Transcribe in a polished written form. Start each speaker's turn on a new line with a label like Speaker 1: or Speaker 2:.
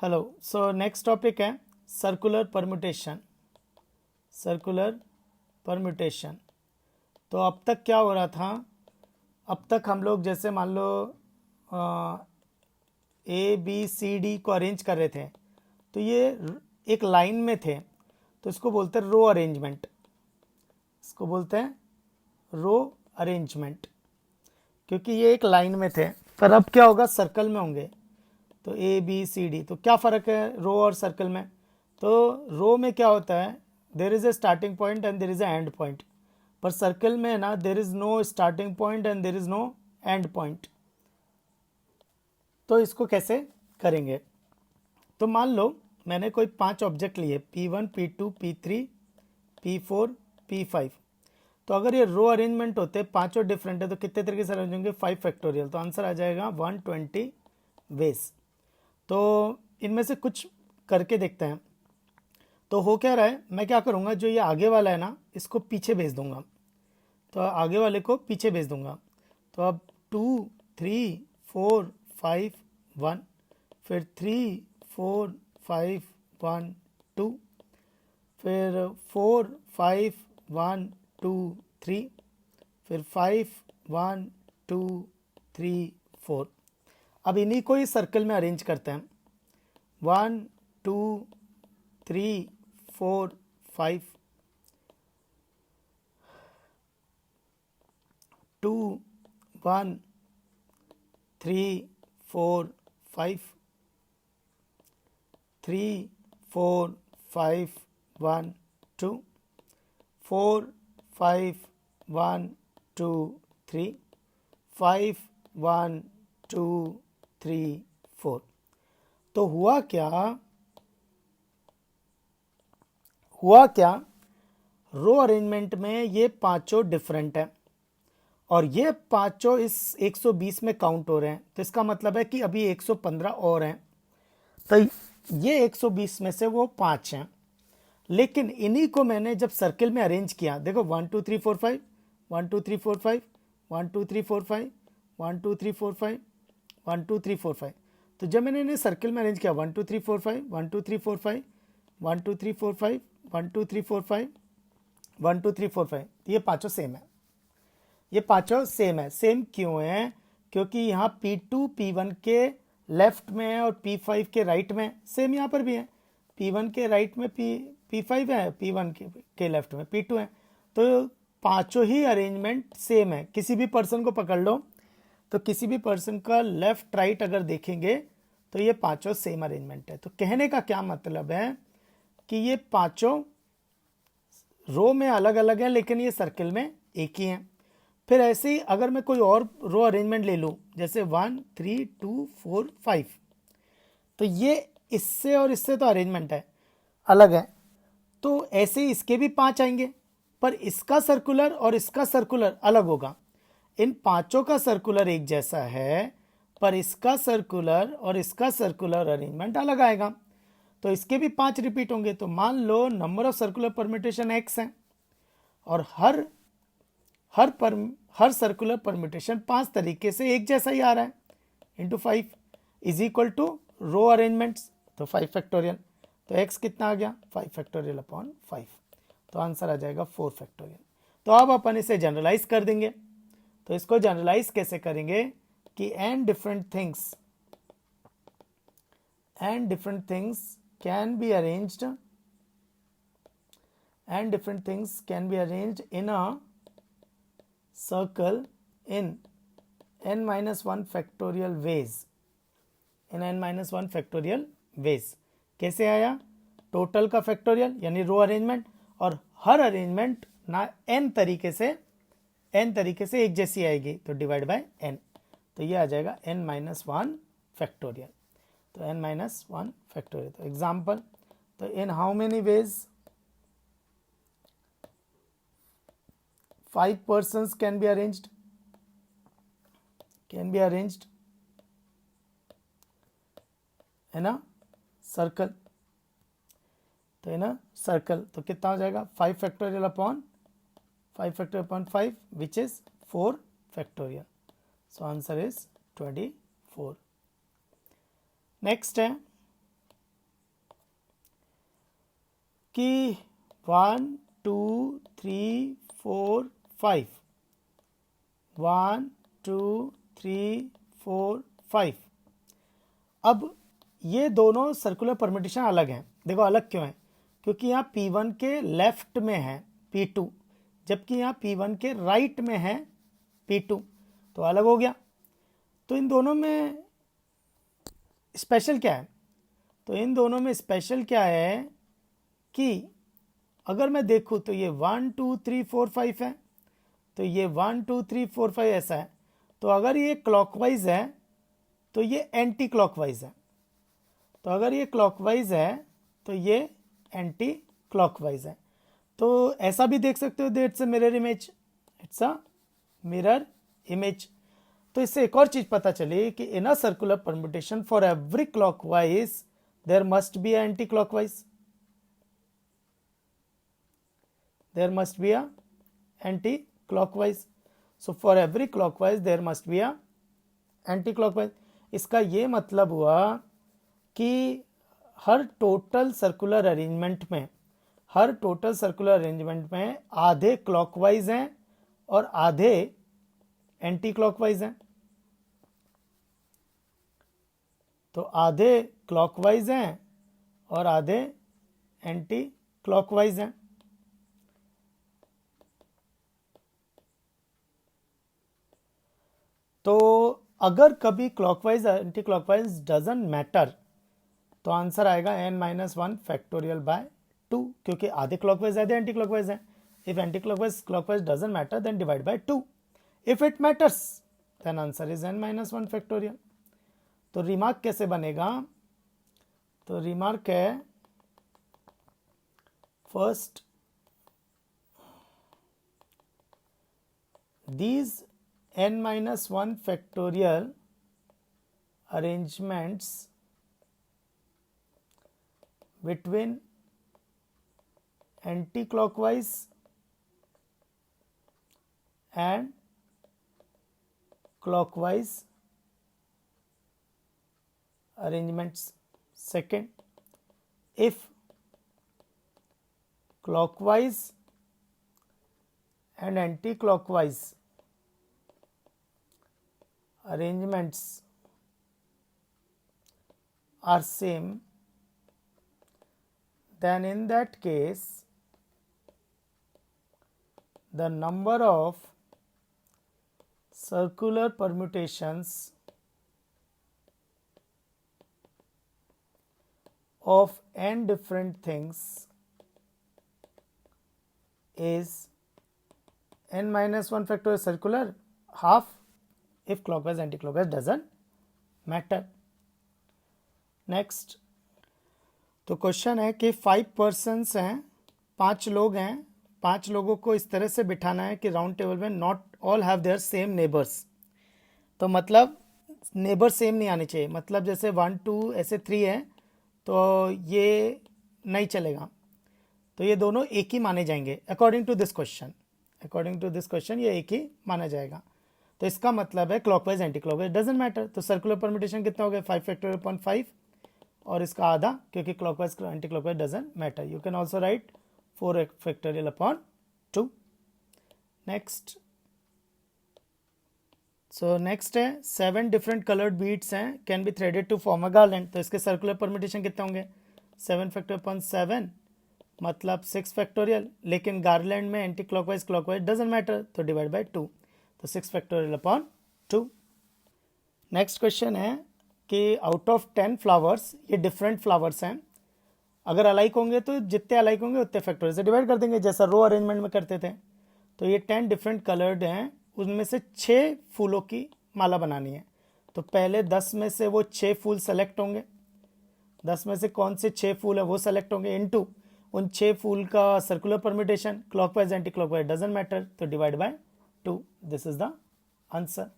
Speaker 1: Hello. So next topic है circular permutation. Circular permutation. तो अब तक क्या हो रहा था? अब तक हम लोग जैसे मान लो ए बी सी डी को अरेंज कर रहे थे, तो ये एक लाइन में थे, तो इसको बोलते हैं रो अरेंजमेंट। इसको बोलते हैं रो अरेंजमेंट, क्योंकि ये एक लाइन में थे। पर अब क्या होगा, सर्कल में होंगे। तो ए बी सी डी, तो क्या फ़र्क है रो और सर्कल में? तो रो में क्या होता है, there is a starting point and there is a end point. पर सर्कल में ना, there is no starting point and there is no end point. तो इसको कैसे करेंगे? तो मान लो मैंने कोई 5 ऑब्जेक्ट लिए, P1 P2 P3 P4 P5। तो अगर ये रो अरेंजमेंट होते पांचों डिफरेंट है, तो कितने तरीके से अरेंज होंगे? 5 फैक्टोरियल। तो आंसर आ जाएगा 120 वेज। तो इनमें से कुछ करके देखते हैं। तो हो क्या रहा है, मैं क्या करूँगा, जो ये आगे वाला है ना, इसको पीछे भेज दूंगा। तो आगे वाले को पीछे भेज दूंगा। तो अब 2 3 4 5 1, फिर 3 4 5 1 2, फिर 4 5 1 2 3, फिर 5 1 2 3 4। अब इन्हीं को ही सर्कल में अरेंज करते हैं। 1 2 3 4 5, 2 1 3 4 5, 3 4 5 1 2, 4 5 1 2 3, 5 1 2 3 4। तो हुआ क्या, रो अरेंजमेंट में ये पांचों डिफरेंट है और ये पांचों इस 120 में काउंट हो रहे हैं। तो इसका मतलब है कि अभी 115 और हैं। तो ये 120 में से वो 5 हैं। लेकिन इन्हीं को मैंने जब सर्किल में अरेंज किया, देखो 1 2 3 4 5, 1 2 3 4 5, 1 2 3 4 5, 1 2 3 4 5, 1 2 3 4 5। तो जब मैंने इन्हें सर्किल में अरेंज किया, 1 2 3 4 5, 1 2 3 4 5, 1 2 3 4 5, 1 2 3 4 5, 1 2 3 4 5, ये पांचों सेम है। ये पांचों सेम है। सेम क्यों है? क्योंकि यहाँ P2 P1 के लेफ्ट में है और P5 के राइट में। सेम यहाँ पर भी है, P1 के राइट में P5 है, P1 के लेफ्ट में P2 है। तो पांचों ही अरेंजमेंट सेम है। किसी भी पर्सन को पकड़ लो, तो किसी भी पर्सन का लेफ्ट राइट अगर देखेंगे तो ये पांचों सेम अरेंजमेंट है। तो कहने का क्या मतलब है कि ये पांचों रो में अलग अलग हैं, लेकिन ये सर्किल में एक ही हैं। फिर ऐसे ही अगर मैं कोई और रो अरेंजमेंट ले लूँ, जैसे 1 3 2 4 5, तो ये इससे और इससे तो अरेंजमेंट है अलग है। तो ऐसे ही इसके भी 5 आएंगे, पर इसका सर्कुलर और इसका सर्कुलर अलग होगा। इन पांचों का सर्कुलर एक जैसा है, पर इसका सर्कुलर और इसका सर्कुलर अरेंजमेंट अलग आएगा। तो इसके भी 5 रिपीट होंगे। तो मान लो number of circular permutation x है और हर सर्कुलर परम्यूटेशन 5 तरीके से एक जैसा ही आ रहा है, into 5 is equal to row arrangements. तो 5 फैक्टोरियल। तो x कितना आ गया? 5 फैक्टोरियल अपॉन 5। तो आंसर आ जाएगा 4 फैक्टोरियल। तो अब अपन इसे जनरलाइज कर देंगे। तो इसको जनरलाइज कैसे करेंगे कि n different things can be arranged in a circle in n-1 factorial ways। कैसे आया? टोटल का फैक्टोरियल यानी रो अरेंजमेंट, और हर अरेंजमेंट ना n तरीके से एक जैसी आएगी, तो डिवाइड बाय n। तो ये आ जाएगा n-1 फैक्टोरियल। तो n-1 फैक्टोरियल। तो एग्जाम्पल, तो in how many ways 5 persons can be arranged in a circle। तो इन अ सर्कल तो कितना हो जाएगा? 5 factorial upon 5 which is 4 factorial. So answer is 24। Next है कि 1 2 3 4 5, 1 2 3 4 5। अब ये दोनों सर्कुलर परम्यूटेशन अलग हैं। देखो अलग क्यों है, क्योंकि यहाँ P1 के लेफ्ट में है P2, जबकि यहाँ P1 के राइट में है P2, तो अलग हो गया। तो इन दोनों में स्पेशल क्या है? तो इन दोनों में स्पेशल क्या है कि अगर मैं देखूँ तो ये 1 2 3 4 5 है, तो ये 1 2 3 4 5 ऐसा है। तो अगर ये क्लॉकवाइज है तो ये एंटी क्लॉकवाइज है, तो अगर ये क्लॉकवाइज है तो ये एंटी क्लॉकवाइज है। तो ऐसा भी देख सकते हो, it's a mirror image, it's a mirror image. तो इससे एक और चीज पता चली कि in a circular permutation for every clockwise there must be anti clockwise, there must be a anti-clockwise. So for every clockwise there must be a anti-clockwise. इसका ये मतलब हुआ कि हर टोटल सर्कुलर अरेंजमेंट में आधे क्लॉकवाइज हैं और आधे एंटी क्लॉकवाइज हैं। तो आधे क्लॉकवाइज हैं और आधे एंटी क्लॉकवाइज हैं। तो अगर कभी clockwise anti clockwise doesn't matter तो आंसर आएगा n-1 फैक्टोरियल बाय 2, क्योंकि आधे क्लॉकवाइज आधे एंटी क्लॉकवाइज हैं। If anti clockwise doesn't matter then divide by 2, if it matters then answer is n-1 factorial. तो रिमार्क कैसे बनेगा? तो रिमार्क है first, these n-1 factorial arrangements between anti-clockwise and clockwise arrangements. Second, if clockwise and anti-clockwise arrangements are same, then in that case the number of circular permutations of n different things is n-1 factorial circular half if clockwise anti-clockwise doesn't matter. Next, तो question है कि 5 persons हैं, 5 लोग हैं, 5 लोगों को इस तरह से बिठाना है कि राउंड टेबल में not all have their same neighbours. तो मतलब नेबर सेम नहीं आने चाहिए, मतलब जैसे 1 2 ऐसे 3 है तो ये नहीं चलेगा, तो ये दोनों एक ही माने जाएंगे अकॉर्डिंग टू दिस क्वेश्चन ये एक ही माना जाएगा। तो इसका मतलब है clockwise anti clockwise doesn't matter. तो सर्कुलर परम्यूटेशन कितना हो गया? 5 फैक्टोरियल अपॉन 5 और इसका आधा, क्योंकि clockwise anti clockwise doesn't matter. You can also write 4 factorial upon 2। Next, so next है 7 डिफरेंट कलर्ड बीड्स हैं can be threaded to form a garland. तो इसके सर्कुलर परम्यूटेशन कितने होंगे? 7 फैक्टोरियल अपॉन 7 मतलब 6 फैक्टोरियल, लेकिन गार्लैंड में anti clockwise clockwise doesn't matter, तो डिवाइड बाय 2, तो 6 फैक्टोरियल अपॉन 2। नेक्स्ट क्वेश्चन है कि आउट ऑफ 10 फ्लावर्स, ये डिफरेंट फ्लावर्स हैं, अगर अलाइक होंगे तो जितने अलाइक होंगे उतने फैक्टोरियल से डिवाइड कर देंगे, जैसा रो अरेंजमेंट में करते थे। तो ये 10 डिफरेंट कलर्ड हैं, उनमें से 6 फूलों की माला बनानी है। तो पहले 10 में से वो 6 फूल सेलेक्ट होंगे, 10 में से कौन से 6 फूल है वो सेलेक्ट होंगे, इनटू उन 6 फूल का circular permutation clockwise anti clockwise doesn't matter, तो divide by 2, this is the answer.